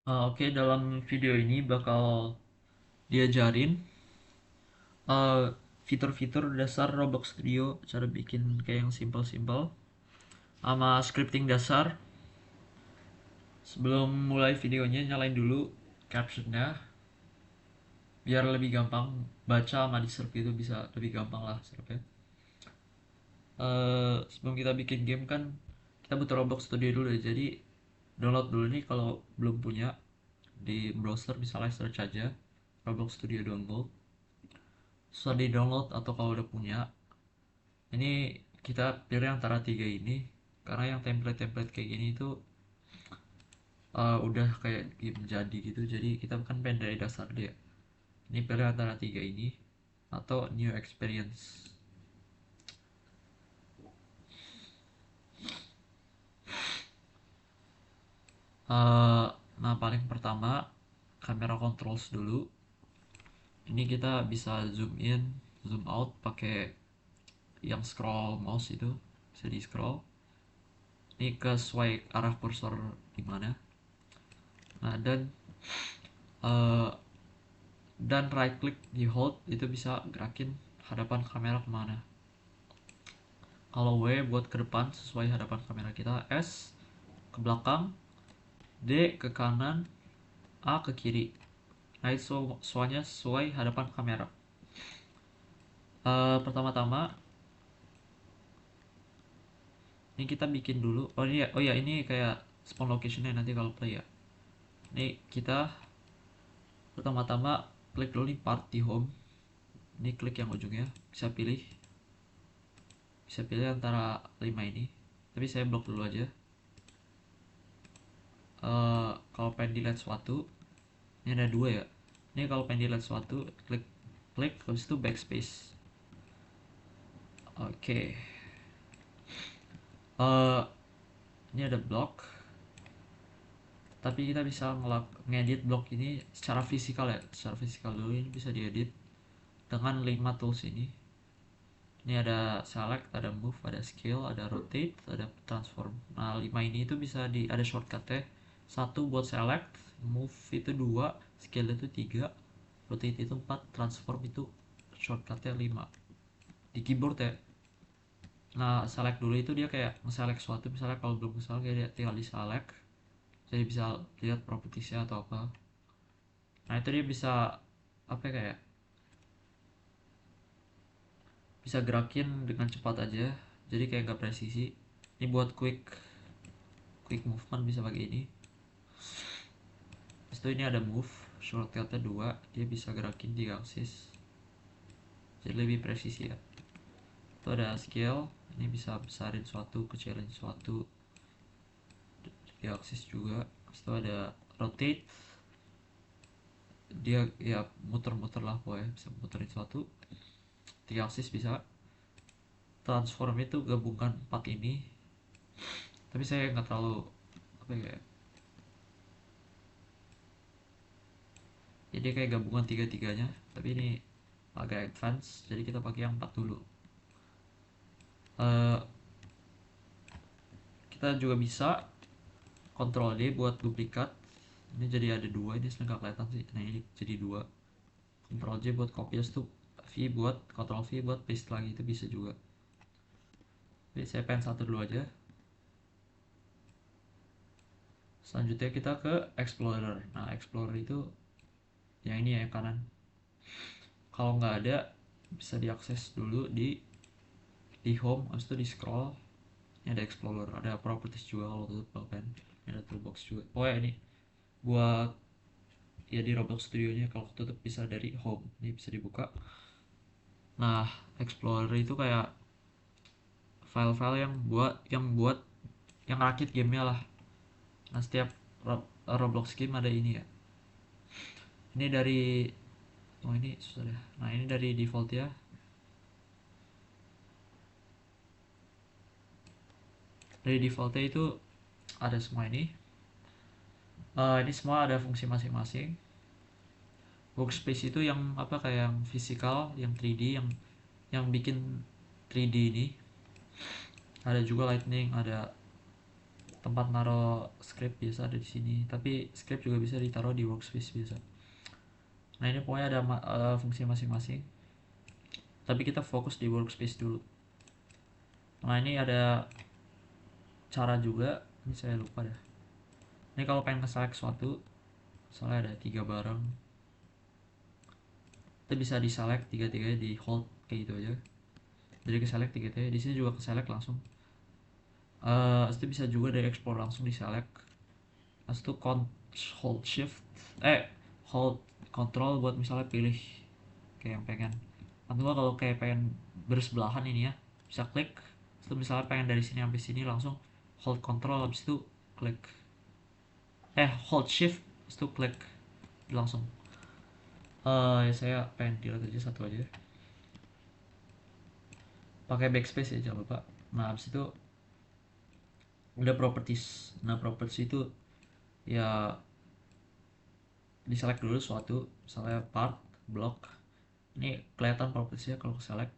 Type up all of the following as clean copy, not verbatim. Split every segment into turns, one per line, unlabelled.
Oke, dalam video ini bakal diajarin uh, fitur-fitur dasar Roblox Studio, cara bikin kayak yang simple-simple, sama scripting dasar. Sebelum mulai videonya, nyalain dulu captionnya, biar lebih gampang baca sama di serve itu bisa lebih gampang lah serve-nya. Sebelum kita bikin game kan, kita butuh Roblox Studio dulu ya. Jadi download dulu nih kalau belum punya di browser, misalnya search aja Roblox Studio download. Susah di download atau kalau udah punya, ini kita pilih antara tiga ini karena yang template-template kayak gini itu udah kayak game jadi gitu, jadi kita kan pengen dari dasar dia. Ini pilih antara tiga ini atau new experience. Eh, nah, paling pertama kamera controls dulu. Ini kita bisa zoom in zoom out pakai yang scroll mouse itu, bisa di scroll. Ini ke swipe arah kursor di mana. Nah, eh, dan right click di hold itu bisa gerakin hadapan kamera kemana. Kalau W buat ke depan sesuai hadapan kamera kita, S ke belakang, D ke kanan, A ke kiri. Nah itu semuanya sesuai hadapan kamera. Pertama-tama ini kita bikin dulu. Oh ya, ini kayak spawn locationnya nanti kalau play ya. Ini kita pertama-tama klik dulu nih part di home. Ini klik yang ujungnya, bisa pilih antara 5 ini, tapi saya blok dulu aja. Kalau pengen dilihat suatu, ini ada dua ya. Ini kalau pengen dilihat suatu, klik klik habis itu backspace. Oke. Eh, ini ada blok, tapi kita bisa ngedit blok ini secara fisikal ya. Secara fisikal dulu ini bisa diedit dengan 5 tools ini. Ini ada select, ada move, ada scale, ada rotate, ada transform. Nah, 5 ini itu bisa ada shortcutnya. Satu buat select, move itu 2, scale itu 3, rotate itu 4, transform itu shortcutnya 5 di keyboard ya. Nah, select dulu itu dia kayak nge-select suatu, misalnya kalau belum nge-select kayak dia tinggal di select, jadi bisa lihat propertiesnya atau apa. Nah, itu dia bisa apa ya, kayak bisa gerakin dengan cepat aja, jadi kayak nggak presisi. Ini buat quick movement bisa pakai ini. Terus itu ini ada move, shortcutnya 2, dia bisa gerakin 3 aksis, jadi lebih presisi ya. Itu ada scale, ini bisa besarin suatu, kecilin suatu, 3 aksis juga. Terus itu ada rotate, dia ya muter-muter lah pokoknya, bisa muterin suatu, 3 aksis bisa. Transform itu gabungkan 4 ini, tapi saya nggak terlalu apa ya, jadi kayak gabungan tiga-tiganya, tapi ini agak advance jadi kita pakai yang 4 dulu. Eh, kita juga bisa Ctrl D buat duplikat, ini jadi ada dua, ini sebenarnya nggak kelihatan sih. Nah, ini jadi dua. Ctrl J buat copy, tuh Ctrl V buat paste lagi, itu bisa juga. Jadi saya pengen satu dulu aja. Selanjutnya kita ke Explorer. Nah, Explorer itu yang ini ya, yang kanan. Kalau nggak ada, bisa diakses dulu di home, habis itu di scroll. Ini ada Explorer, ada properties juga kalau tutup kan. Ini ada toolbox juga. Oh ya, ini buat ya di Roblox Studio-nya, kalau tutup bisa dari home. Ini bisa dibuka. Nah, Explorer itu kayak file-file yang buat yang rakit gamenya lah. Nah, setiap Roblox game ada ini ya. Ini dari ini susah deh. Nah, ini dari default ya. Dari defaultnya itu ada semua ini. Ini semua ada fungsi masing-masing. Workspace itu yang apa, kayak yang fisikal, yang 3D, yang bikin 3D ini. Ada juga lightning, ada tempat naro script biasa ada di sini, tapi script juga bisa ditaruh di workspace biasa. Nah ini pokoknya ada fungsi masing-masing, tapi kita fokus di workspace dulu. Nah ini ada cara juga, ini saya lupa dah. Ini kalau pengen nge-select suatu, misalnya ada 3 barang, itu bisa di select tiga-tiganya, di hold kayak gitu aja. Jadi ke select tiga-tiganya, di sini juga ke select langsung. Itu bisa juga dari explore langsung di select. Terus itu hold shift, hold control buat misalnya pilih kayak yang pengen. Atau kalau kayak pengen bersebelahan ini ya, bisa klik. Terus misalnya pengen dari sini sampai sini langsung hold control, habis itu klik. Hold shift, habis itu klik langsung. Ya saya pengen delete aja satu aja. Pakai backspace ya, jangan lupa. Nah, habis itu udah properties. Nah, properties itu ya di select dulu suatu, misalnya part, block. Ini kelihatan propertiesnya kalau select.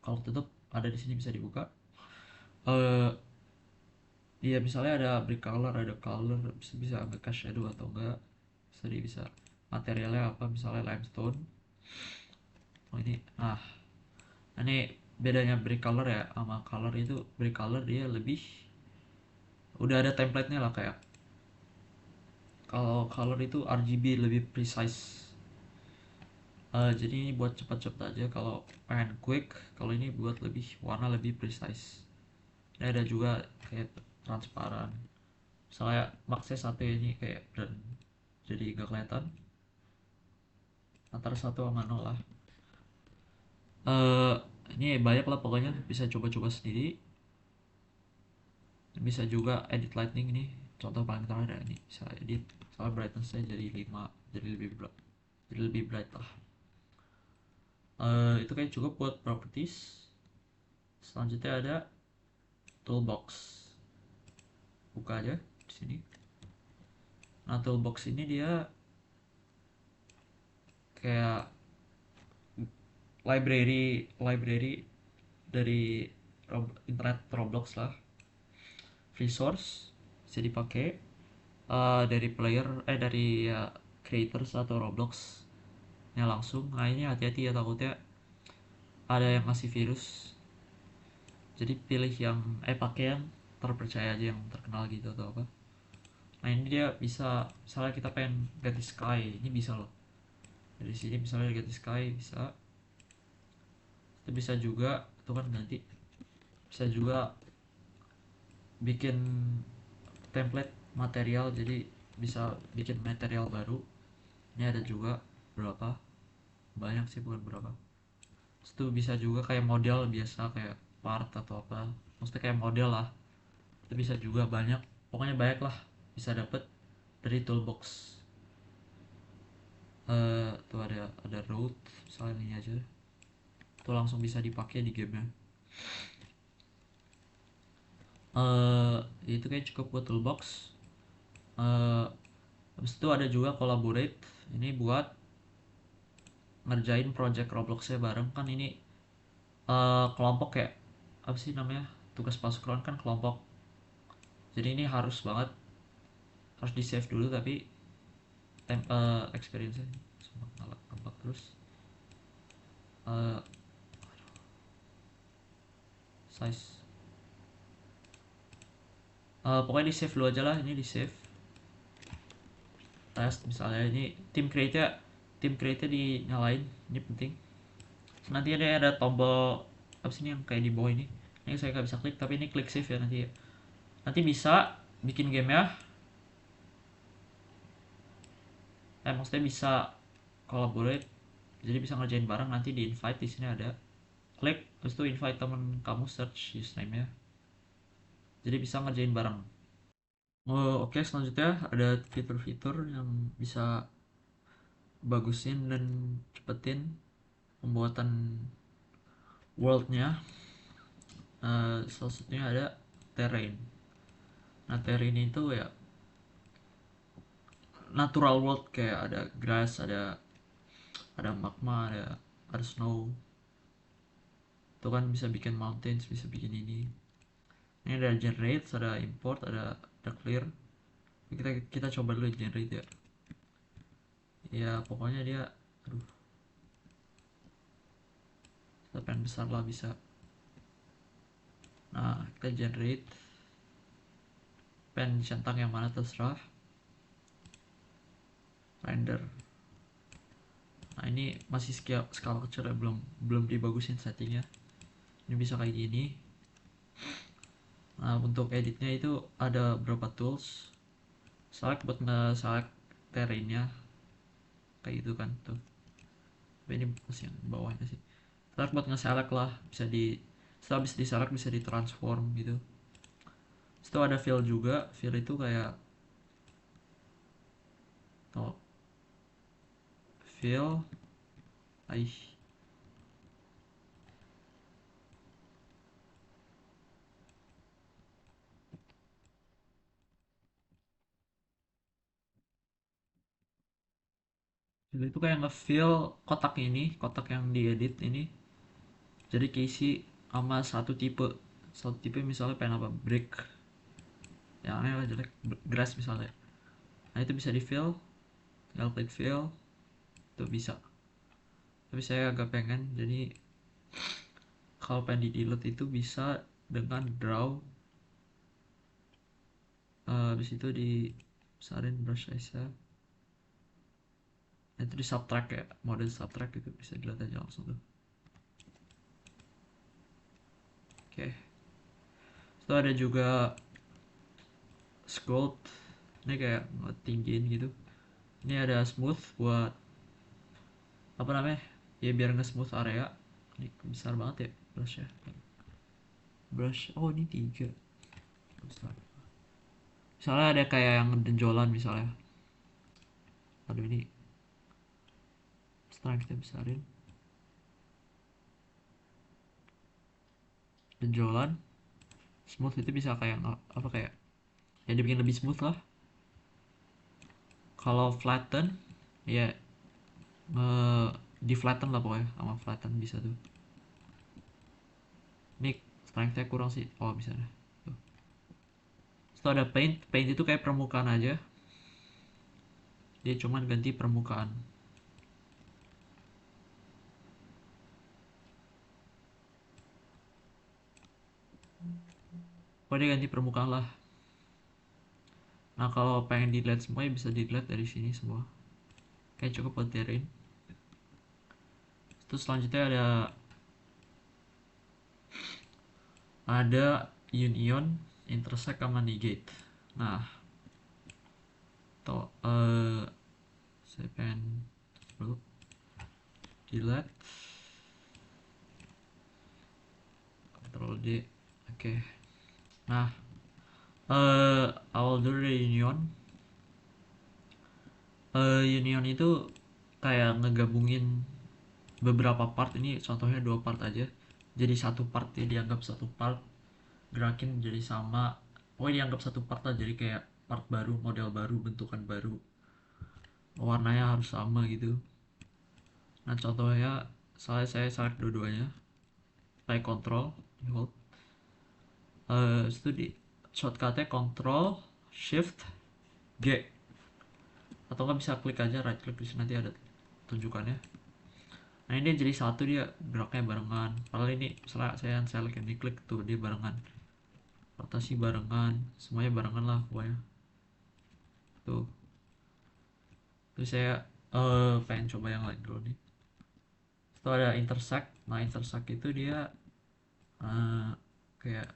Kalau tutup ada di sini bisa dibuka. Eh Iya, misalnya ada brick color, ada color, bisa nge-cast shadow atau enggak. Bisa materialnya apa, misalnya limestone. Oh ini bedanya brick color ya sama color itu, brick color dia lebih udah ada template-nya lah, kayak kalau color itu RGB lebih precise. Jadi ini buat cepat-cepat aja kalau pengen quick, kalau ini buat lebih warna lebih precise. Ini ada juga kayak transparan, misalnya maksnya satu ini kayak brand, jadi nggak kelihatan antara satu sama nol lah. eh ini banyak lah pokoknya, bisa coba-coba sendiri. Bisa juga edit lightning, ini contoh paling terakhir ya, ini bisa edit soal brightness-nya jadi 5, jadi lebih bright lah. Itu kayak cukup buat properties. Selanjutnya ada toolbox, buka aja di sini. Nah toolbox ini dia kayak library dari internet Roblox lah, free source, bisa dipakai dari player, dari creators atau Roblox nya langsung. Nah ini hati-hati ya, takutnya ada yang ngasih virus, jadi pilih yang pakai yang terpercaya aja, yang terkenal gitu atau apa. Nah ini dia bisa, misalnya kita pengen ganti sky, ini bisa loh dari sini, misalnya ganti sky bisa. Itu bisa juga itu kan ganti, bisa juga bikin template material, jadi bisa bikin material baru. Ini ada juga berapa, banyak sih, bukan berapa. Terus itu bisa juga kayak model biasa, kayak part atau apa, maksudnya kayak model lah, itu bisa juga banyak, pokoknya banyak lah bisa dapet dari toolbox. Tuh ada road, misalnya ini aja, itu langsung bisa dipakai di gamenya. Itu kayak cukup buat toolbox. eh Habis itu ada juga collaborate, ini buat ngerjain project Robloxnya bareng kan. Ini kelompok kayak apa sih namanya, tugas pasukan kan kelompok, jadi ini harus banget, harus di save dulu. Tapi experience-nya sempat ngalah tempat terus. uh, Size, pokoknya di save dulu aja lah, ini di save test. Misalnya ini tim create dinyalain, ini penting. Nanti ada tombol apa sih ini yang kayak di bawah ini saya nggak bisa klik, tapi ini klik save ya, nanti bisa bikin game ya. Maksudnya bisa collaborate, jadi bisa ngerjain bareng. Nanti di invite, di sini ada klik, terus itu invite temen kamu, search username nya, jadi bisa ngerjain bareng. Oke, selanjutnya ada fitur-fitur yang bisa bagusin dan cepetin pembuatan worldnya. Salah satunya ada terrain. Nah terrain itu ya natural world, kayak ada grass, ada magma, ada snow. Itu kan bisa bikin mountains, bisa bikin ini. Ini ada generate, ada import, ada clear. Kita coba dulu generate ya. Ya pokoknya dia, aduh, kita pengen besar lah bisa. Nah kita generate, pengen centang yang mana terserah. Render. Nah ini masih skala kecil ya, belum dibagusin settingnya. Ini bisa kayak gini. Nah untuk editnya itu ada beberapa tools. Select buat nge-select terrainnya kayak gitu kan tuh. Tapi ini masih yang bawahnya sih. Select buat nge-select lah, bisa di setelah bisa di select bisa di transform gitu. Setelah ada fill juga, fill itu kayak oh, fill aih. Fill itu kayak nge-fill kotak ini, kotak yang diedit ini jadi keisi sama satu tipe misalnya pengen apa brick yang aneh lah jelek, grass misalnya. Nah itu bisa di fill, tinggal klik fill itu bisa. Tapi saya agak pengen jadi kalau pengen di delete itu bisa dengan draw. Habis itu di besarin brush size nya. Nah, itu di subtract ya, mode subtract itu bisa dilihat aja langsung tuh. Oke, itu ada juga sculpt, ini kayak tinggiin gitu. Ini ada smooth buat apa namanya ya, biar nge-smooth area. Ini besar banget ya brushnya. Oh ini 3 besar. Misalnya ada kayak yang benjolan misalnya, aduh ini setelah kita besarin benjolan smooth itu bisa kayak apa kayak ya dibikin lebih smooth lah. Kalau flatten ya di flatten lah pokoknya, sama flatten bisa tuh. Ini strength-nya kurang sih, oh bisa deh tuh. Setelah ada paint itu kayak permukaan aja, dia cuman ganti permukaan. Oh dia ganti permukaan lah. Nah kalau pengen di delete semua ya bisa di delete dari sini semua, kayak cukup buat terrain. Terus selanjutnya ada union, intersect sama negate. Nah toh saya pengen dulu delete, Ctrl D. Oke. Nah awal dulu dari union. Union itu kayak ngegabungin beberapa part, ini contohnya 2 part aja jadi satu part ya, dianggap satu part, gerakin jadi sama. Oh dianggap satu part lah, jadi kayak part baru, model baru, bentukan baru, warnanya harus sama gitu. Nah contohnya saya select dua-duanya, kayak control di hold, itu di shortcutnya control shift G, atau nggak bisa klik aja right click di sini, nanti ada tunjukannya. Nah ini jadi satu, dia geraknya barengan. Padahal ini misalnya saya select ini klik tuh dia barengan, rotasi barengan, semuanya barengan lah pokoknya tuh. Terus saya pengen coba yang lain dulu nih. Setelah ada intersect, nah intersect itu dia kayak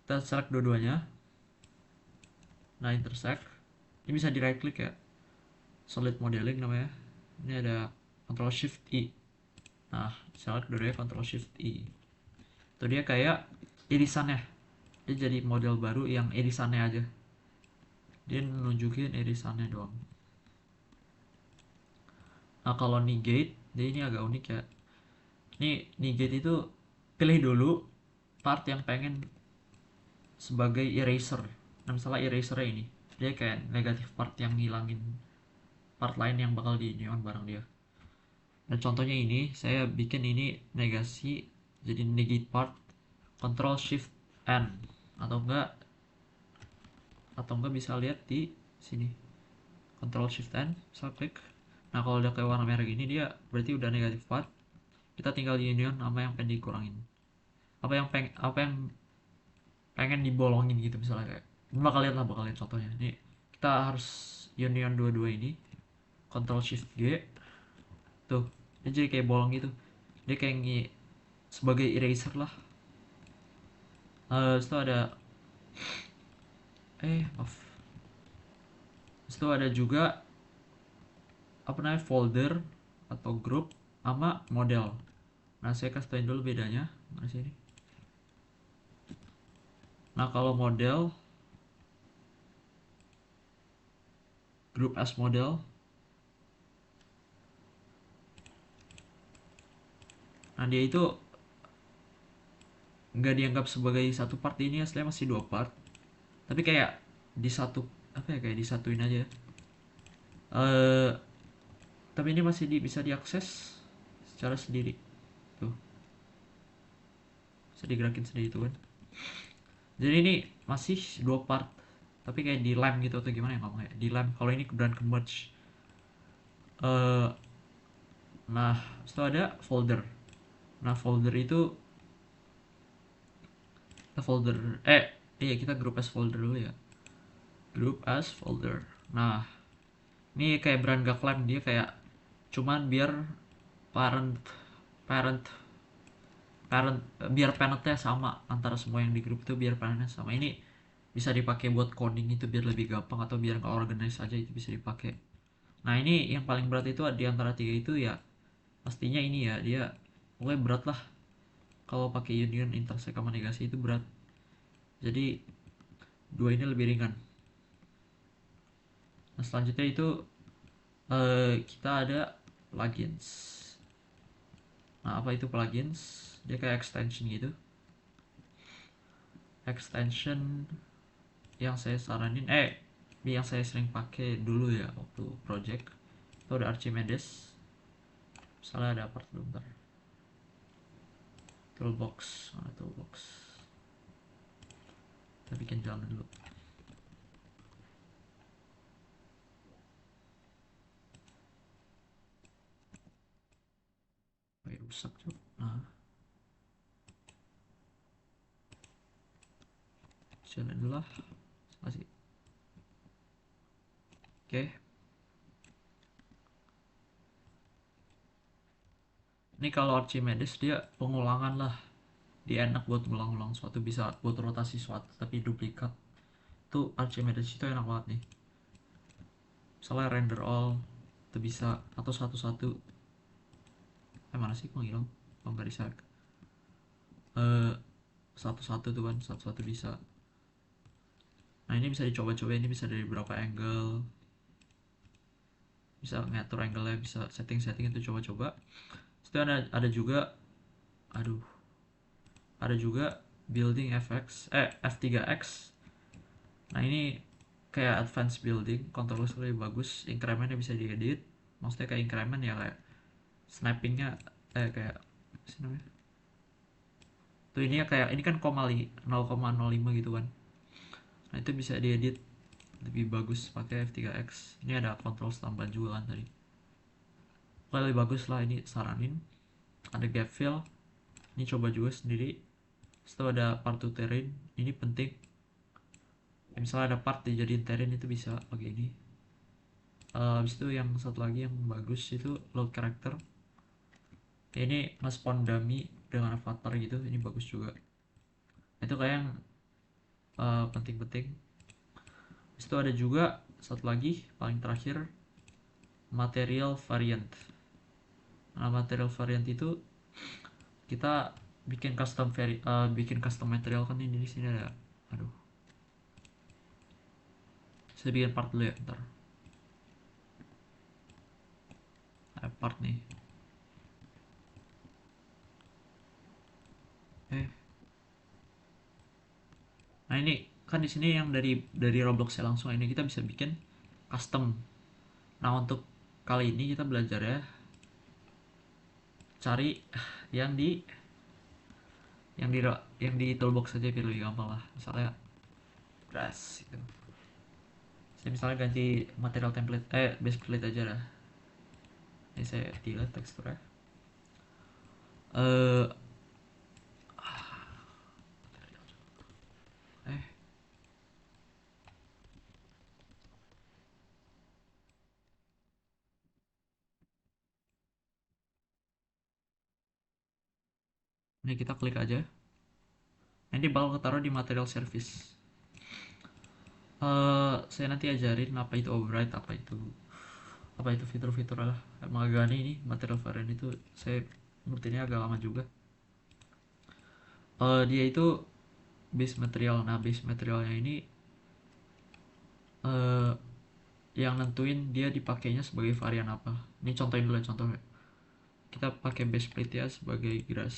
kita select dua-duanya. Nah intersect ini bisa di right click ya, solid modeling namanya. Ini ada Ctrl Shift I. Nah select dua-duanya Ctrl Shift I, itu dia kayak irisannya, dia jadi model baru yang irisannya aja, dia nunjukin irisannya doang. Nah kalau negate dia ini agak unik ya. Ini negate itu pilih dulu part yang pengen sebagai eraser. Nah misalnya erasernya ini dia kayak negatif part yang ngilangin part lain yang bakal di neon bareng dia. Dan contohnya ini saya bikin ini negasi jadi negate part. Control Shift N, atau enggak bisa lihat di sini. Control Shift N, bisa klik. Nah, kalau udah kayak warna merah gini, dia berarti udah negatif part. Kita tinggal union sama yang pengen dikurangin. Apa yang pengen dibolongin gitu, misalnya kayak bakal lihat contohnya. Ini kita harus union dua-dua ini. Control Shift G. Tuh, dia jadi kayak bolong gitu. Dia kayak sebagai eraser lah. Setelah ada maaf. Setelah ada juga apa namanya, folder atau group sama model. Nah, saya kasih tau dulu bedanya. Mana sih ini? Nah, kalau model, group as model. Nah, dia itu nggak dianggap sebagai satu part, ini aslinya masih dua part. Tapi kayak di satu, apa ya, kayak disatuin aja. eh tapi ini masih bisa diakses secara sendiri. Tuh, bisa digerakin sendiri tuh kan. Jadi ini masih dua part, tapi kayak di lem gitu atau gimana ya ngomongnya, di lem. Kalau ini kemudian ke merge. eh nah, setelah ada folder. Nah, folder itu kita folder iya, kita group as folder dulu ya. Group as folder. Nah, ini kayak brand gak lem, dia kayak cuman biar parent parent parent biar parentnya sama antara semua yang di grup itu, biar parentnya sama. Ini bisa dipakai buat coding itu biar lebih gampang, atau biar nggak organize aja itu bisa dipakai. Nah, ini yang paling berat itu di antara tiga itu ya pastinya ini ya, dia pokoknya berat lah. Kalau pakai union, intersect sama negasi itu berat. Jadi dua ini lebih ringan. Nah, selanjutnya itu kita ada plugins. Nah, apa itu plugins? Dia kayak extension gitu. Extension yang saya saranin, yang saya sering pakai dulu ya waktu project itu ada Archimedes. Misalnya ada apa dulu, bentar. Toolbox, mana toolbox? Kita bikin jalan dulu. Rusak tuh. Nah, jalan dulu lah. Masih. Oke. Ini kalau Archimedes dia pengulangan lah. Dia enak buat ngulang-ulang suatu, bisa buat rotasi suatu tapi duplikat. Tuh Archimedes itu enak banget nih. Misalnya render all itu bisa, atau satu-satu. Mana sih kok hilang? Oh, nggak bisa. Satu-satu tuh kan, satu-satu bisa. Nah, ini bisa dicoba-coba, ini bisa dari berapa angle, bisa ngatur angle-nya, bisa setting-setting itu coba-coba. Itu ada juga, aduh, ada juga building F3X. Nah, ini kayak advanced building, controlnya lebih bagus, incrementnya bisa diedit. Maksudnya kayak increment ya, kayak snappingnya kayak apa sih namanya tuh, ini ya kayak ini kan 0,05 gitu kan. Nah, itu bisa diedit lebih bagus pakai F3X. Ini ada control tambahan juga kan tadi. Lebih bagus lah, ini saranin. Ada gap fill, ini coba juga sendiri. Setelah ada part to terrain, ini penting. Misalnya ada part dijadiin terrain itu bisa pakai ini. Habis itu yang satu lagi yang bagus itu load character. Ini nge-spawn dummy dengan avatar gitu, ini bagus juga. Itu kayak yang penting-penting. Habis itu ada juga satu lagi paling terakhir, material variant. Nah, material variant itu kita bikin custom material kan. Ini di sini ada, aduh, saya bikin part dulu ya, bentar. Ada part nih. Nah, ini kan di sini yang dari Roblox ya langsung, ini kita bisa bikin custom. Nah, untuk kali ini kita belajar ya cari yang di yang di toolbox saja biar lebih gampang lah. Misalnya grass gitu. Saya misalnya ganti material template base plate aja lah. Ini saya delete teksturnya. eh eh ini kita klik aja. Nanti bakal ketaruh di material service. Saya nanti ajarin apa itu override, apa itu fitur-fitur lah. Emang agak aneh ini material variant itu, saya ngertinya agak lama juga. Dia itu base material. Nah, base materialnya ini eh yang nentuin dia dipakainya sebagai varian apa. Ini contohin dulu, contohnya kita pakai base plate ya sebagai grass.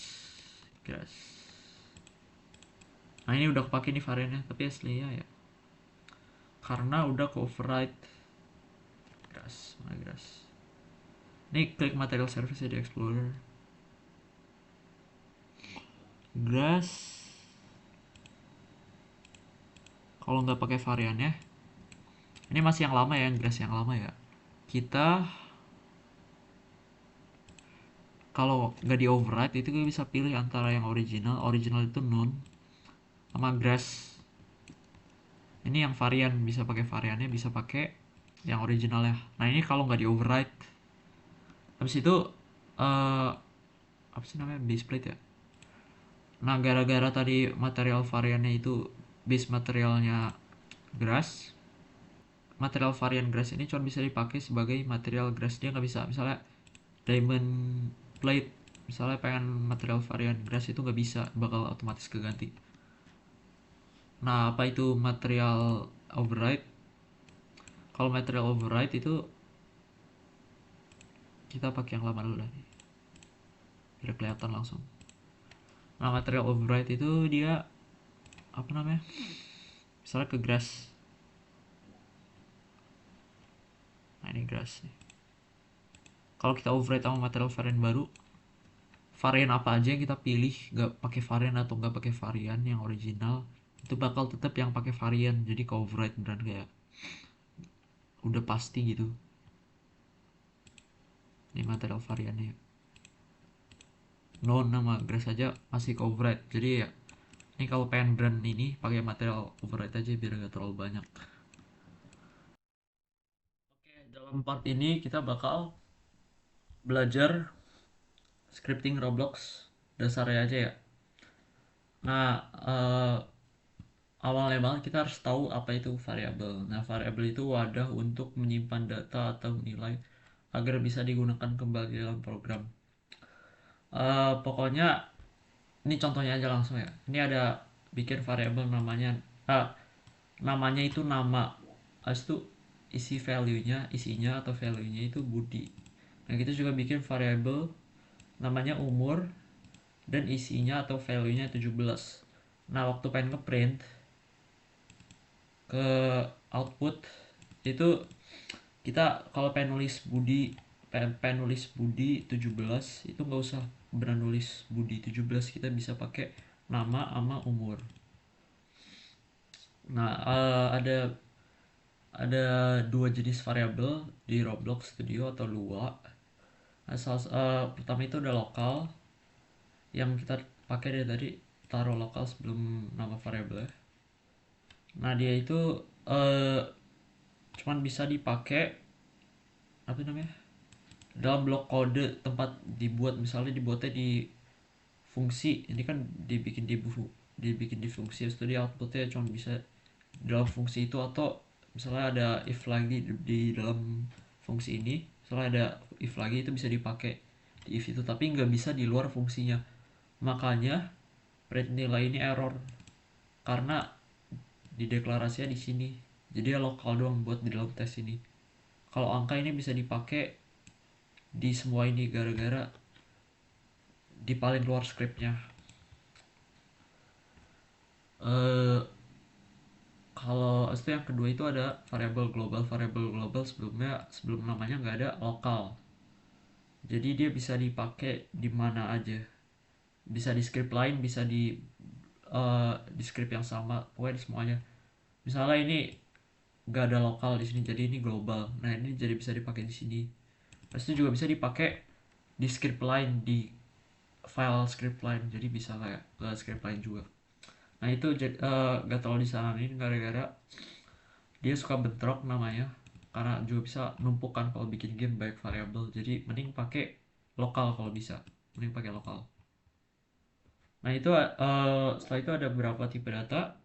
Nah, ini udah kepake nih variannya, tapi aslinya ya karena udah ke override grass. Ini klik material service di explorer, grass. Kalau nggak pakai variannya, ini masih yang lama ya, yang grass yang lama ya. Kita kalau nggak di override itu kita bisa pilih antara yang original itu none sama grass. Ini yang varian, bisa pakai variannya, bisa pakai yang original ya. Nah, ini kalau nggak di override, habis itu eh apa sih namanya, base plate ya. Nah, gara-gara tadi material variannya itu base materialnya grass, material varian grass ini cuma bisa dipakai sebagai material grass. Dia nggak bisa misalnya diamond plate, misalnya pengen material varian grass itu nggak bisa, bakal otomatis keganti. Nah, apa itu material override? Kalau material override itu kita pakai yang lama dulu lah nih, biar kelihatan langsung. Nah, material override itu dia apa namanya, misalnya ke grass. Nah, ini grass nih. Kalau kita override sama material varian baru, varian apa aja yang kita pilih, nggak pakai varian atau nggak pakai varian yang original, itu bakal tetap yang pakai varian. Jadi ke override beneran kayak udah pasti gitu. Ini material variannya non nama grass aja masih ke override. Jadi ya ini kalau pengen brand ini pakai material override aja biar nggak terlalu banyak. Oke, dalam part ini kita bakal belajar scripting Roblox dasarnya aja ya. Nah, awalnya banget kita harus tahu apa itu variabel. Nah, variabel itu wadah untuk menyimpan data atau nilai agar bisa digunakan kembali dalam program. Pokoknya ini contohnya aja langsung ya. Ini ada bikin variabel namanya itu nama. Habis itu isinya atau value-nya itu Budi. Nah, kita juga bikin variabel namanya umur dan isinya atau value-nya 17. Nah, waktu pengen ngeprint ke output itu, kita kalau pengen nulis Budi 17 itu nggak usah benar nulis Budi 17, kita bisa pakai nama sama umur. Nah, ada dua jenis variabel di Roblox Studio atau Lua. Pertama itu ada lokal, yang kita pakai dari tadi, taruh lokal sebelum nama variabelnya. Nah, dia itu uh, cuman bisa dipakai apa namanya, dalam blok kode tempat dibuat. Misalnya dibuatnya di fungsi, ini kan dibikin di fungsi, itu di outputnya cuma bisa dalam fungsi itu, atau misalnya ada if lagi di dalam fungsi ini, misalnya ada if lagi itu bisa dipakai di if itu, tapi nggak bisa di luar fungsinya. Makanya print nilai ini error karena di deklarasinya di sini, jadi ya lokal doang buat di dalam tes ini. Kalau angka ini bisa dipakai di semua ini gara-gara di paling luar scriptnya. eh Kalau itu yang kedua itu ada variabel global. Variabel global sebelum namanya nggak ada lokal, jadi dia bisa dipakai di mana aja. bisa di script lain, bisa di script yang sama, pokoknya di semuanya. Misalnya ini gak ada lokal di sini, jadi ini global. Nah ini jadi bisa dipakai di sini. Terus itu juga bisa dipakai di script lain, di file script lain, jadi bisa kayak ke script lain juga. Nah itu gak terlalu disaranin gara-gara dia suka bentrok namanya, karena juga bisa numpukan kalau bikin game banyak variabel. Jadi mending pakai lokal kalau bisa, mending pakai lokal. Nah itu setelah itu ada beberapa tipe data.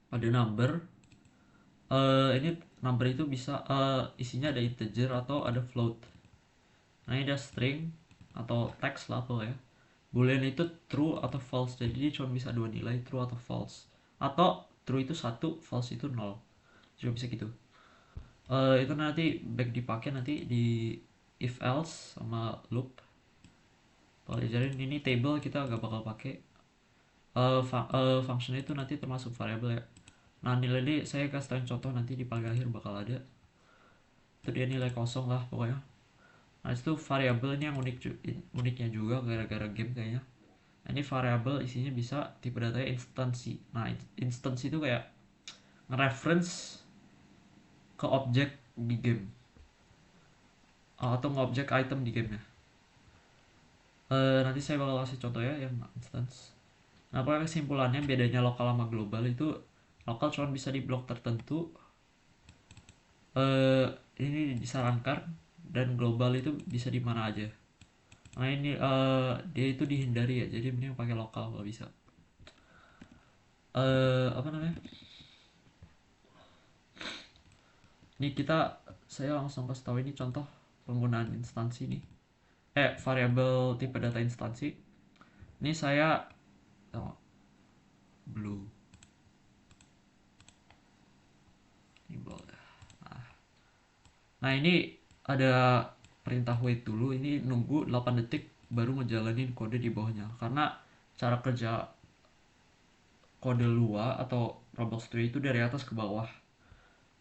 Ada number. Ini number itu bisa isinya ada integer atau ada float. Nah ini ada string atau text lah apa ya. Boolean itu true atau false, jadi dia cuma bisa dua nilai, true atau false. Atau true itu 1, false itu 0. Cuma bisa gitu. Itu nanti back dipakai nanti di if else sama loop. Kalau diajarin ini table kita gak bakal pakai. Function itu nanti termasuk variable ya. Nah nilai ini saya kasih tau contoh nanti di paling akhir bakal ada. Itu dia nilai kosong lah pokoknya. Nah itu variable ini yang uniknya juga gara-gara game kayaknya. Nah, ini variable isinya bisa tipe datanya instansi. Nah instansi itu kayak nge-reference ke objek di game, atau nge-objek item di gamenya. Nanti saya bakal kasih contoh ya yang instance. Nah pokoknya kesimpulannya bedanya lokal sama global itu lokal cuma bisa di blok tertentu, ini disarankan, dan global itu bisa di mana aja. Nah ini dia itu dihindari ya, jadi mending pakai lokal kalau bisa. Apa namanya? Ini saya langsung kasih tahu ini contoh penggunaan instansi nih. Variabel tipe data instansi. Ini saya blue. Ini boleh. Nah ini ada perintah wait dulu, ini nunggu 8 detik baru ngejalanin kode di bawahnya, karena cara kerja kode Lua atau Roblox Studio itu dari atas ke bawah.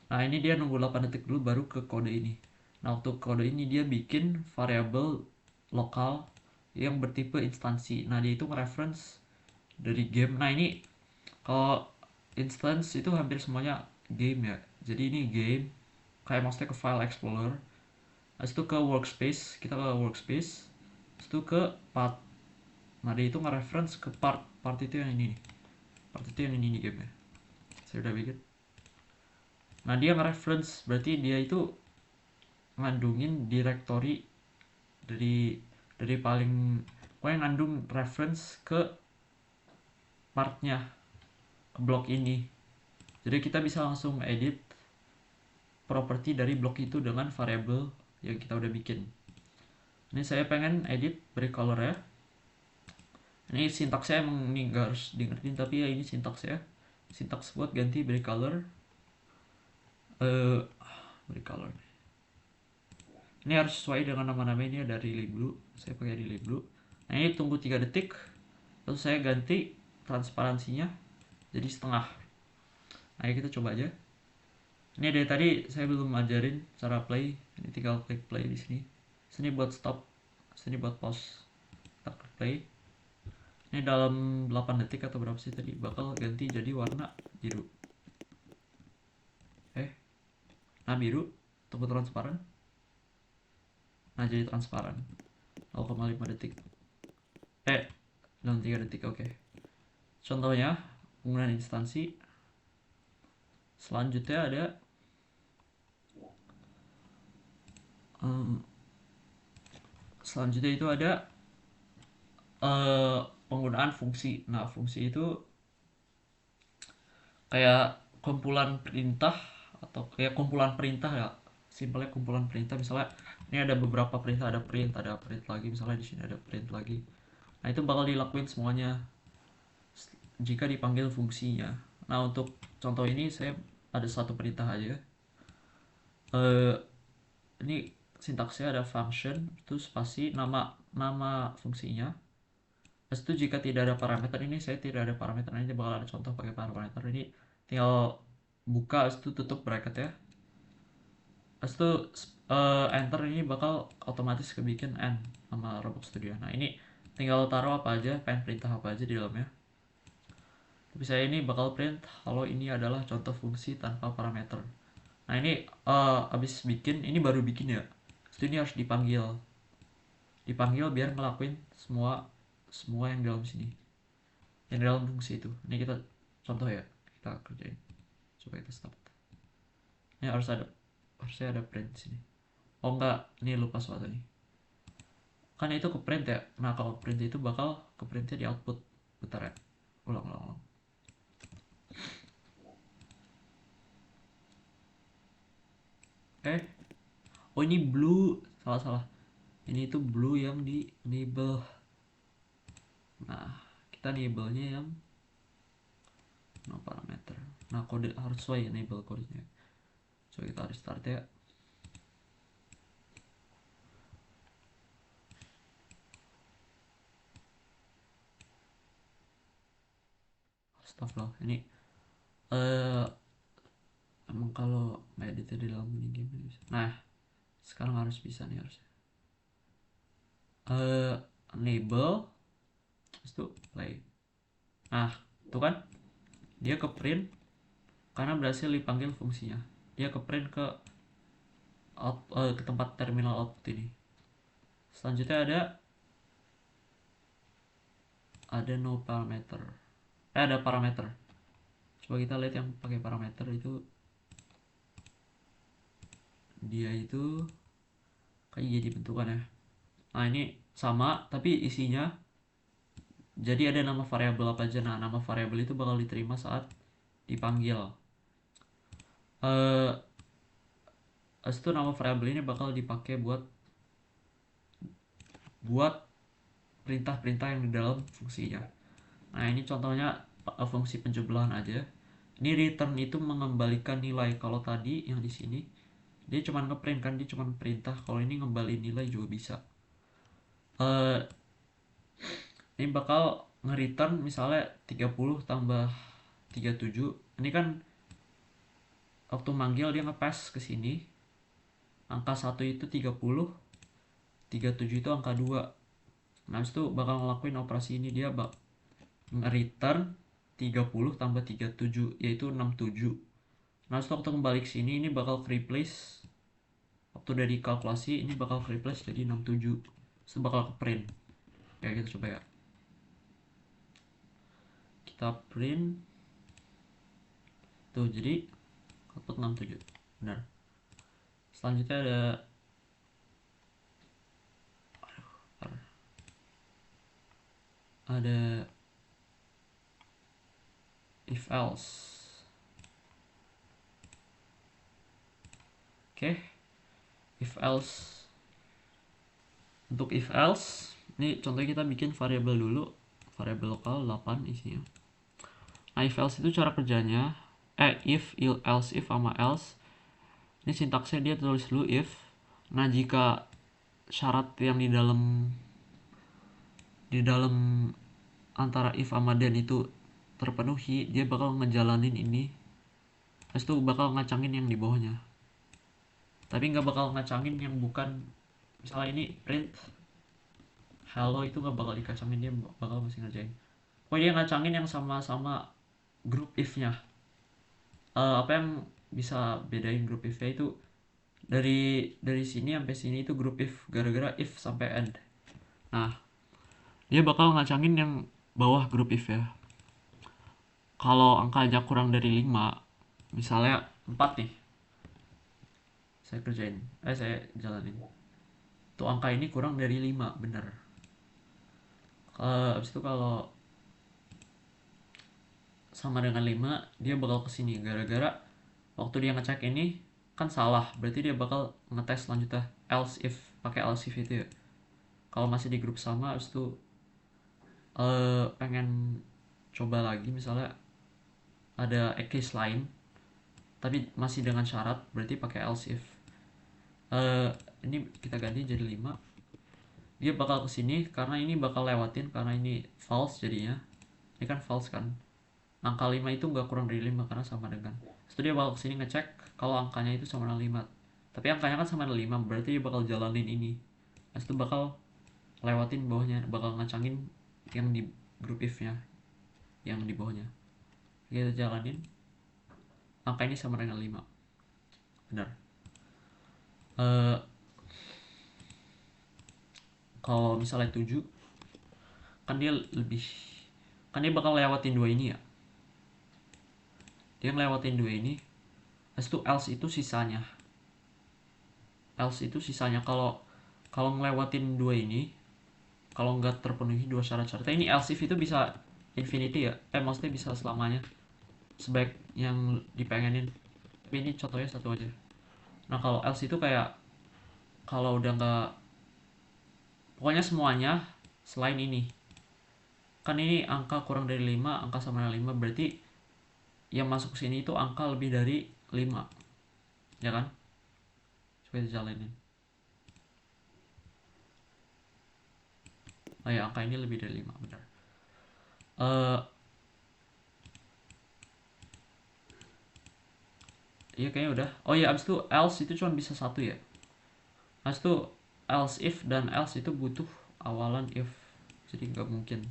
Nah ini dia nunggu 8 detik dulu baru ke kode ini. Nah untuk kode ini dia bikin variabel lokal yang bertipe instansi. Nah dia itu nge-reference dari game. Nah ini kalau instance itu hampir semuanya game ya, jadi ini game kayak maksudnya ke file explorer. Habis itu ke workspace, kita ke workspace. Habis itu ke part. Nah dia itu nge-reference ke part itu yang ini nih. Part itu yang ini nih game ya, saya udah bikin. Nah dia nge-reference, berarti dia itu ngandungin directory dari paling, pokoknya ngandung reference ke partnya, ke blok ini. Jadi kita bisa langsung edit properti dari blok itu dengan variable yang kita udah bikin. Ini saya pengen edit break color ya. Ini sintaksnya emang ini gak harus di ngertiin, tapi ya ini sintaksnya. Sintaks buat ganti break color. Break color. Ini harus sesuai dengan nama-namanya dari Liblu. Saya pakai di Liblu. Nah ini tunggu 3 detik. Lalu saya ganti transparansinya jadi setengah. Nah kita coba aja. Ini dari tadi saya belum ajarin cara play. Ini tinggal klik play di sini. Sini buat stop, sini buat pause. Kita klik play. Ini dalam 8 detik atau berapa sih tadi bakal ganti jadi warna biru. Nah biru, tunggu transparan. Nah jadi transparan. 0,5 detik. Dalam 3 detik, oke. Contohnya penggunaan instansi. Selanjutnya ada selanjutnya itu ada penggunaan fungsi. Nah fungsi itu kayak kumpulan perintah, atau kayak kumpulan perintah ya, simpelnya kumpulan perintah. Misalnya ini ada beberapa perintah, ada print lagi, misalnya di sini ada print lagi. Nah itu bakal dilakuin semuanya jika dipanggil fungsinya. Nah untuk contoh ini saya ada satu perintah aja. Ini sintaksnya ada function, terus spasi nama fungsinya. Terus itu jika tidak ada parameter, ini saya tidak ada parameter, ini bakal ada contoh pakai parameter. Ini tinggal buka, itu tutup bracket ya. Terus itu enter, ini bakal otomatis kebikin end sama Roblox Studio. Nah ini tinggal taruh apa aja, pengen perintah apa aja di dalamnya. Tapi saya ini bakal print kalau ini adalah contoh fungsi tanpa parameter. Nah ini abis bikin, ini baru bikin ya. Jadi ini harus dipanggil biar ngelakuin semua yang dalam sini, yang dalam fungsi itu. Ini kita contoh ya, kita kerjain. Coba kita start. Ini harusnya ada print di sini. Oh enggak, ini lupa suatu nih. Kan itu ke print ya. Nah kalau print itu bakal ke printnya di output. Bentar ya. Ulang. Oh ini blue, salah. Ini tuh blue yang di enable. Nah kita enable-nya yang no parameter. Nah kode harus sesuai enable kodenya. Coba kita restart ya. Astagfirullah, ini emang kalau ngeditnya di dalam mini game ini bisa. Nah sekarang harus bisa nih harusnya. Enable terus tuh play. Nah tuh kan dia ke print karena berhasil dipanggil fungsinya. Dia ke print ke ke tempat terminal output ini. Selanjutnya ada no parameter. Ada parameter. Coba kita lihat yang pakai parameter itu, dia itu kayak jadi bentukan ya. Nah ini sama tapi isinya jadi ada nama variabel apa aja. Nah nama variabel itu bakal diterima saat dipanggil. Itu nama variabel ini bakal dipakai buat perintah-perintah yang di dalam fungsinya. Nah ini contohnya fungsi penjumlahan aja. Ini return itu mengembalikan nilai. Kalau tadi yang di sini dia cuma ngeprint kan, dia cuma perintah. Kalau ini ngembaliin nilai juga bisa. Ini bakal nge-return misalnya 30 tambah 37. Ini kan waktu manggil dia nge-pass ke sini. Angka 1 itu 30, 37 itu angka 2. Nah, itu bakal ngelakuin operasi ini, dia nge-return 30 tambah 37 yaitu 67. Nah, waktu kembali ke sini ini bakal replace, waktu udah dikalkulasi ini bakal replace jadi 67. Itu bakal ke print. Ya kita coba ya. Kita print. Tuh jadi output 67. Benar. Selanjutnya ada if else. Oke. If else. Untuk if else, ini contohnya kita bikin variabel dulu, variabel lokal 8 isinya. Nah, if else itu cara kerjanya if, else if sama else. Ini sintaksnya dia tulis dulu if. Nah, jika syarat yang di dalam antara if sama then itu terpenuhi, dia bakal ngejalanin ini. Terus itu bakal ngacangin yang di bawahnya. Tapi nggak bakal ngacangin yang bukan, misalnya ini print hello, itu nggak bakal dikacangin, dia bakal masih ngerjain. Pokoknya dia ngacangin yang sama-sama grup if-nya. Apa yang bisa bedain grup if-nya itu dari sini sampai sini itu grup if, gara-gara if sampai end. Nah, dia bakal ngacangin yang bawah grup if ya. Kalau angkanya kurang dari 5, misalnya 4 nih, saya jalanin. Tuh angka ini kurang dari 5, bener. Abis itu kalau sama dengan 5, dia bakal kesini. Gara-gara waktu dia ngecek ini kan salah, berarti dia bakal ngetes selanjutnya else if, pakai else if itu ya. Kalau masih di grup sama, abis itu pengen coba lagi, misalnya ada case lain tapi masih dengan syarat, berarti pakai else if. Ini kita ganti jadi 5. Dia bakal kesini karena ini bakal lewatin, karena ini false jadinya. Ini kan false kan, angka 5 itu nggak kurang dari 5 karena sama dengan. Terus dia bakal kesini ngecek kalau angkanya itu sama dengan 5, tapi angkanya kan sama dengan 5, berarti dia bakal jalanin ini. Terus itu bakal lewatin bawahnya, bakal ngacangin yang di grup if nya yang di bawahnya. Kita jalanin, angka ini sama dengan 5, benar. Kalau misalnya 7, kan dia bakal lewatin 2 ini ya, dia ngelewatin 2 ini. Habis itu else itu sisanya kalau ngelewatin 2 ini, kalau nggak terpenuhi 2 syarat-syaratnya, ini else if itu bisa infinity ya, maksudnya bisa selamanya sebaik yang dipengenin. Tapi ini contohnya satu aja. Nah kalau else itu kayak kalau udah nggak, pokoknya semuanya selain ini, kan ini angka kurang dari 5, angka sama dengan 5, berarti yang masuk ke sini itu angka lebih dari 5, ya kan? Coba dijalanin. Oh ya, angka ini lebih dari 5, benar. Iya kayaknya udah. Oh iya, abis itu else itu cuma bisa satu ya. Abis itu else if dan else itu butuh awalan if, jadi nggak mungkin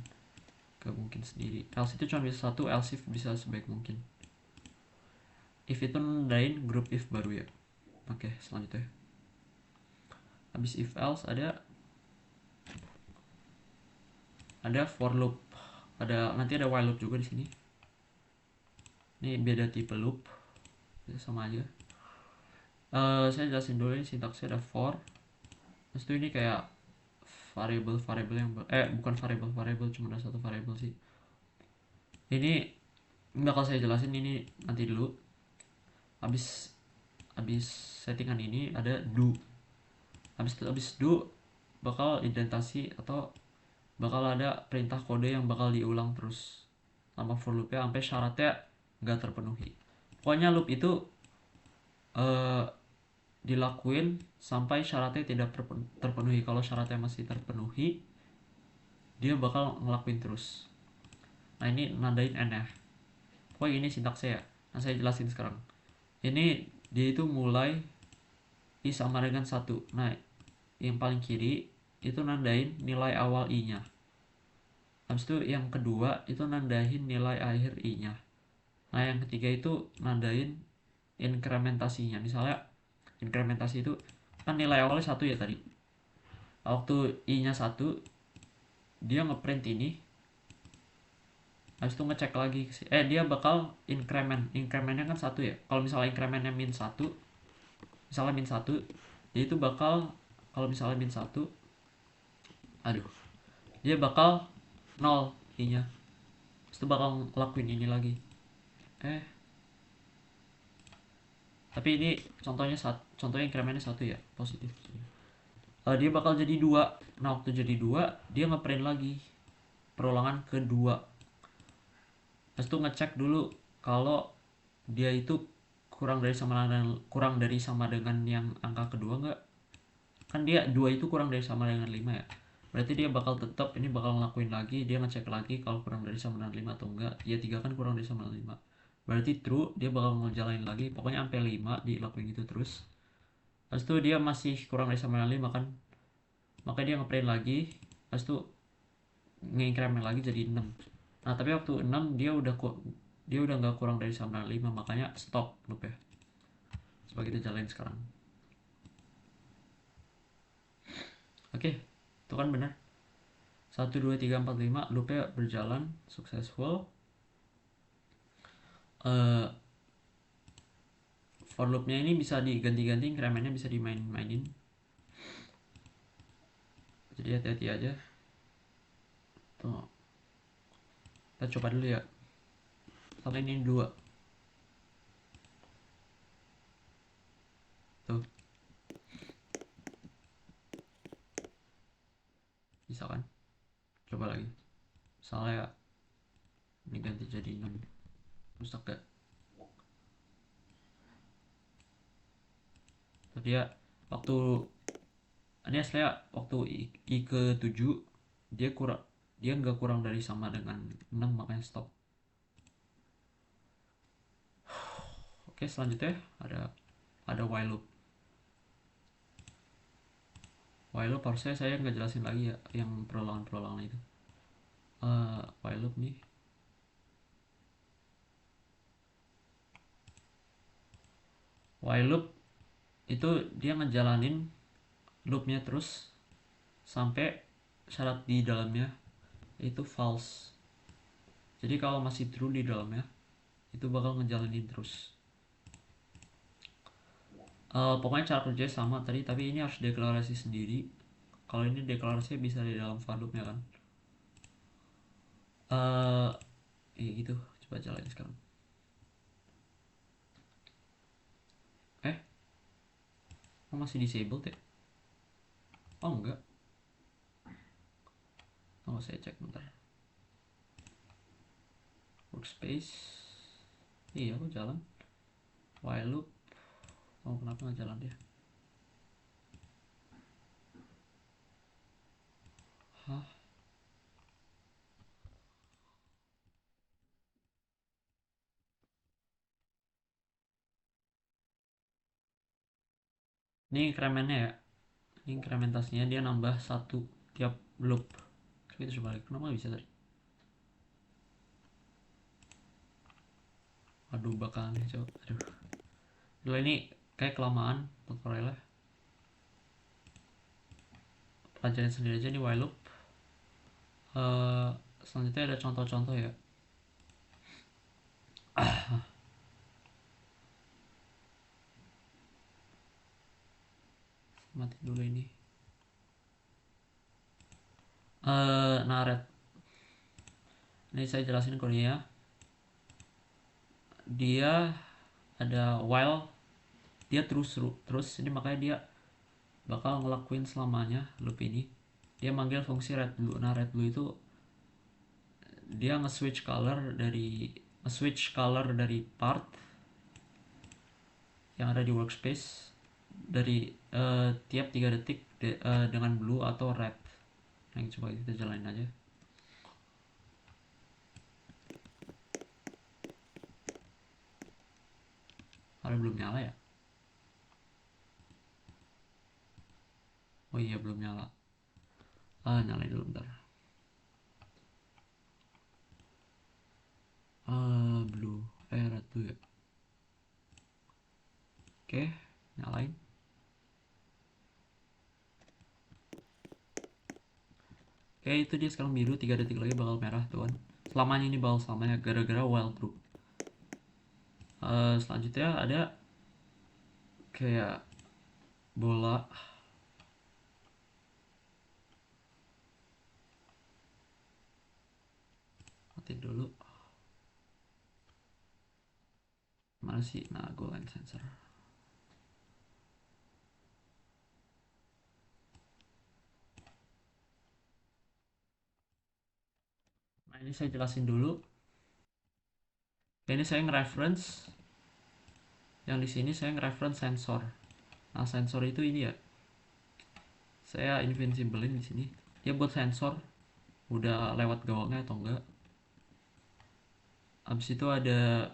sendiri. Else itu cuma bisa satu, else if bisa sebaik mungkin. If itu nandain grup if baru ya. Oke, selanjutnya. Habis if else ada for loop. Nanti ada while loop juga di sini. Ini beda tipe loop. Sama aja. Saya jelasin dulu, ini sintaksnya ada for. Terus itu ini kayak variable yang bukan variable, cuma ada satu variable sih. Ini bakal saya jelasin ini nanti dulu. Habis settingan ini ada do. Habis do bakal identasi atau bakal ada perintah kode yang bakal diulang terus sama for loopnya sampai syaratnya nggak terpenuhi. Pokoknya loop itu dilakuin sampai syaratnya tidak terpenuhi. Kalau syaratnya masih terpenuhi, dia bakal ngelakuin terus. Nah ini nandain n ya. Pokoknya ini sintaksnya ya. Nah saya jelasin sekarang. Ini dia itu mulai i sama dengan 1. Nah yang paling kiri itu nandain nilai awal i nya. Habis itu yang kedua itu nandain nilai akhir i nya. Nah yang ketiga itu nandain inkrementasinya. Misalnya inkrementasi itu kan nilai awalnya 1 ya tadi. Waktu i nya 1, dia ngeprint ini. Habis itu ngecek lagi, dia bakal incrementnya kan 1 ya. Kalau misalnya incrementnya min 1, misalnya min 1, dia itu bakal, kalau misalnya min 1, dia bakal 0 i nya. Habis itu bakal ngelakuin ini lagi. Tapi ini contohnya incrementnya 1 ya, positif. Dia bakal jadi 2. Nah waktu jadi 2, dia ngeprint lagi perulangan kedua. Habis itu ngecek dulu kalau dia itu kurang dari sama dengan yang angka kedua enggak. Kan dia 2 itu kurang dari sama dengan 5 ya. Berarti dia bakal tetap ini bakal ngelakuin lagi, dia ngecek lagi kalau kurang dari sama dengan 5 atau enggak. Ya 3 kan kurang dari sama dengan 5. Berarti true, dia bakal ngejalanin lagi. Pokoknya sampai 5 dilakuin gitu terus. Habis itu dia masih kurang dari sama dengan 5 kan. Maka dia ngeprint lagi. Habis itu nge-increment lagi jadi 6. Nah, tapi waktu 6 dia udah nggak kurang dari sama dengan 5, makanya stop loop ya. Coba kita jalanin sekarang. Oke, itu kan benar. 1, 2, 3, 4, 5 loopnya berjalan successful. For loopnya ini bisa diganti-ganti, incrementnya bisa dimainin. Jadi hati-hati aja. Tuh. Kita coba dulu ya. Misalnya ini 2. Tuh. Bisa kan? Coba lagi. Misalnya ini ganti jadi 6. Rusak gak? Tadi ya waktu ini aslinya waktu i ke 7 dia nggak kurang dari sama dengan 6, makanya stop. Oke, selanjutnya ada while loop. while loop harusnya saya nggak jelasin lagi ya yang perulangan itu. While loop nih, while loop itu dia ngejalanin loopnya terus sampai syarat di dalamnya itu false. Jadi kalau masih true di dalamnya itu bakal ngejalanin terus. Pokoknya cara kerjanya sama tadi, tapi ini harus deklarasi sendiri. Kalau ini deklarasinya bisa di dalam for loopnya kan. Gitu, coba jalanin sekarang. Oh, masih disabled ya? Oh enggak. Oh, saya cek bentar. Workspace. Iya, aku jalan. While loop. Oh, kenapa nggak jalan dia? Hah? Ini incrementnya ya. Ini incrementasinya dia nambah satu tiap loop. Itu sebalik. Kenapa nggak bisa tadi? Aduh, bakalan coba. Aduh. Dulu ini kayak kelamaan tutorialnya. Pelajarin sendiri aja nih while loop. Selanjutnya ada contoh-contoh ya. Mati dulu ini. Naret. Ini saya jelasin kodenya. Dia ada while dia terus ini, makanya dia bakal ngelakuin selamanya loop ini. Dia manggil fungsi red blue. Nah, red blue itu dia nge-switch color dari part yang ada di workspace dari tiap 3 detik dengan blue atau red. Yang coba kita jalanin aja. Ada belum nyala ya? Oh iya, belum nyala. Nyalain dulu bentar. Blue. Red blue ya. Oke, nyalain. Oke, itu dia sekarang biru, 3 detik lagi bakal merah tuh kan. Selamanya ini bakal selamanya gara-gara while true. Selanjutnya ada kayak bola. Mati dulu. Mana sih? Nah, goal line sensor. Nah, ini saya jelasin dulu. Ini saya nge-reference yang di sini, saya nge-reference sensor. Nah, sensor itu ini ya. Saya invinciblein di sini. Dia buat sensor udah lewat gawangnya atau enggak. Abis itu ada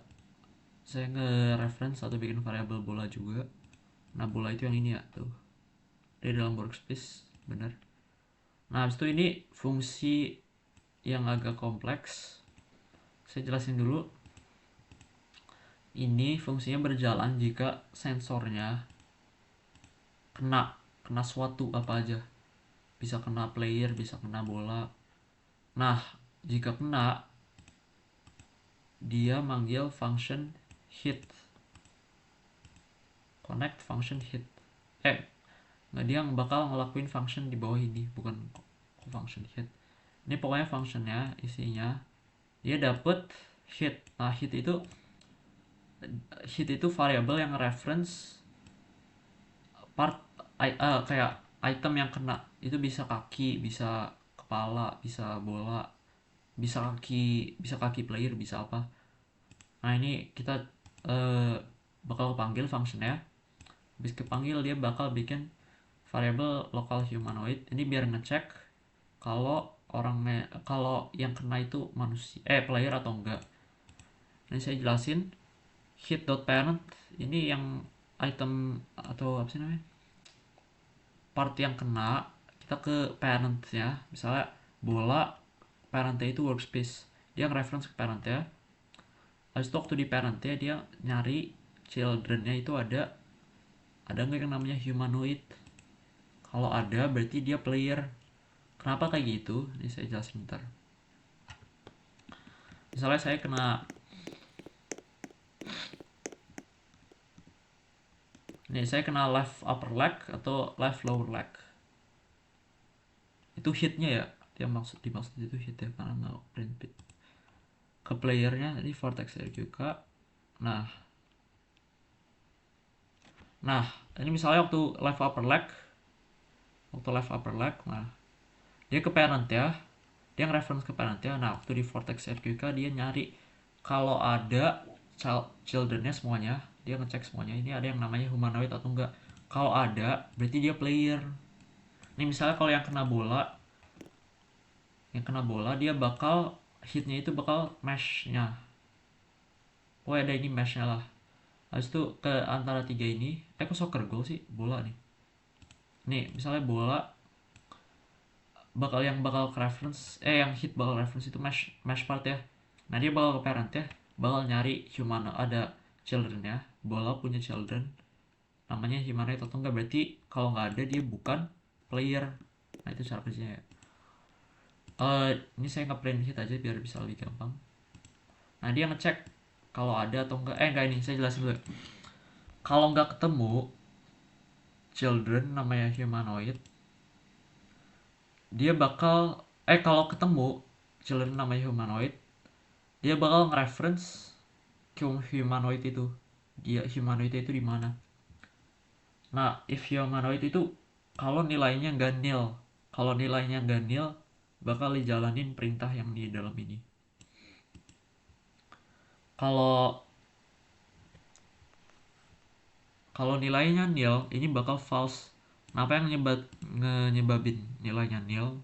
saya nge-reference atau bikin variabel bola juga. Nah, bola itu yang ini ya, tuh. Di dalam workspace, bener. Nah, abis itu ini fungsi yang agak kompleks. Saya jelasin dulu. Ini fungsinya berjalan jika sensornya kena suatu apa aja. Bisa kena player, bisa kena bola. Nah, jika kena, dia manggil function hit. Connect function hit. Nggak, dia bakal ngelakuin function di bawah ini, bukan function hit. Ini pokoknya functionnya isinya dia dapet hit. Nah, hit itu variabel yang reference part kayak item yang kena. Itu bisa kaki, bisa kepala, bisa bola, bisa kaki player, bisa apa. Nah, ini kita bakal panggil functionnya. Habis kepanggil dia bakal bikin variabel local humanoid. Ini biar ngecek kalau yang kena itu manusia player atau enggak. Ini saya jelasin. Hit.parent ini yang item atau apa sih namanya, part yang kena, kita ke parent-nya, misalnya bola parent-nya itu workspace, dia nge-reference ke parent-nya. Habis itu waktu di parent-nya dia nyari children-nya itu ada nggak yang namanya humanoid. Kalau ada berarti dia player. Kenapa kayak gitu? Ini saya jelasin bentar. Misalnya saya kena left upper leg atau left lower leg. Itu hitnya ya, dia dimaksud itu hit ya, karena nggak print bit ke playernya. Jadi vortex RQK. Nah ini misalnya waktu left upper leg, nah dia ke parent ya, dia nge-reference ke parent ya. Nah waktu di vortex RQK dia nyari kalau ada childrennya semuanya, dia ngecek semuanya ini ada yang namanya humanoid atau enggak. Kalau ada berarti dia player. Ini misalnya kalau yang kena bola dia bakal hitnya itu bakal meshnya. Oh ada ini meshnya lah. Habis itu ke antara tiga ini, kok soccer goal sih, bola nih. Nih misalnya bola bakal ke reference, yang hit bakal reference itu mesh part ya. Nah dia bakal ke parent ya, bakal nyari human, ada children ya, bola punya children namanya humanoid atau enggak. Berarti kalau nggak ada dia bukan player. Nah itu cara kerjanya ya. Ini saya nge-print hit aja biar bisa lebih gampang. Nah dia ngecek kalau ada atau enggak, ini saya jelasin dulu. Kalau nggak ketemu children namanya humanoid, dia bakal kalau ketemu children namanya humanoid, dia bakal nge-reference ke humanoid itu. Dia humanoid itu di mana? Nah, if humanoid itu kalau nilainya nggak nil, bakal dijalanin perintah yang di dalam ini. Kalau nilainya nil, ini bakal false. Nah, apa yang nyebabin nilainya nil?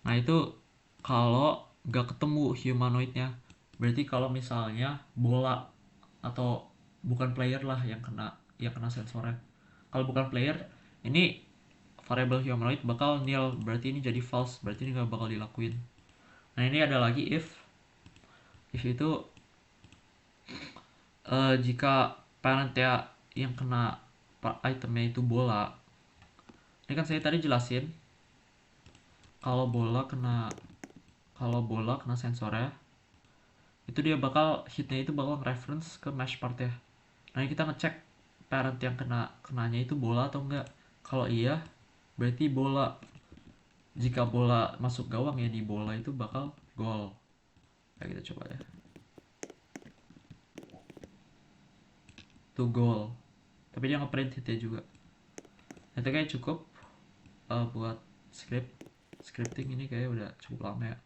Nah, itu kalau nggak ketemu humanoidnya. Berarti kalau misalnya bola atau bukan player lah yang kena sensornya. Kalau bukan player, ini variable humanoid bakal nil, berarti ini jadi false, berarti ini nggak bakal dilakuin. Nah ini ada lagi if itu jika parent ya yang kena itemnya itu bola. Ini kan saya tadi jelasin kalau bola kena sensornya itu dia bakal hitnya itu bakal reference ke mesh part ya. Nah kita ngecek parent yang kenanya itu bola atau enggak. Kalau iya berarti bola. Jika bola masuk gawang ya, di bola itu bakal gol. Nah, kita coba ya. Itu gol. Tapi dia ngeprint hitnya juga. Itu kayak cukup buat scripting ini kayak udah cukup lama ya.